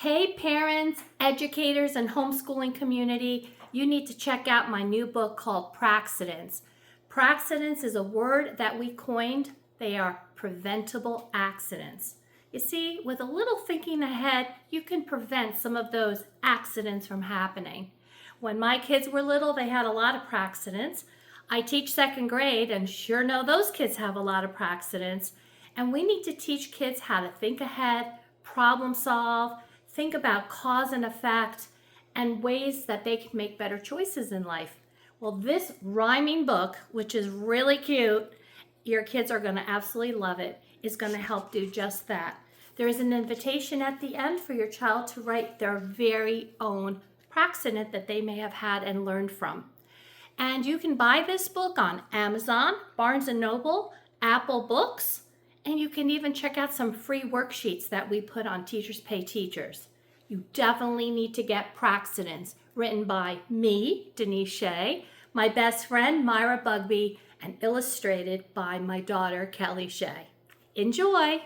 Hey parents, educators, and homeschooling community, you need to check out my new book called Praccidents. Praccidents is a word that we coined. They are preventable accidents. You see, with a little thinking ahead, you can prevent some of those accidents from happening. When my kids were little, they had a lot of praccidents. I teach second grade and sure know those kids have a lot of praccidents. And we need to teach kids how to think ahead, problem solve, think about cause and effect, and ways that they can make better choices in life. Well, this rhyming book, which is really cute, your kids are going to absolutely love it, is going to help do just that. There is an invitation at the end for your child to write their very own praccident that they may have had and learned from. And you can buy this book on Amazon, Barnes & Noble, Apple Books, and you can even check out some free worksheets that we put on Teachers Pay Teachers. You definitely need to get Praccidents, written by me, Denise Shea, my best friend, Myra Bugbee, and illustrated by my daughter, Kelly Shea. Enjoy!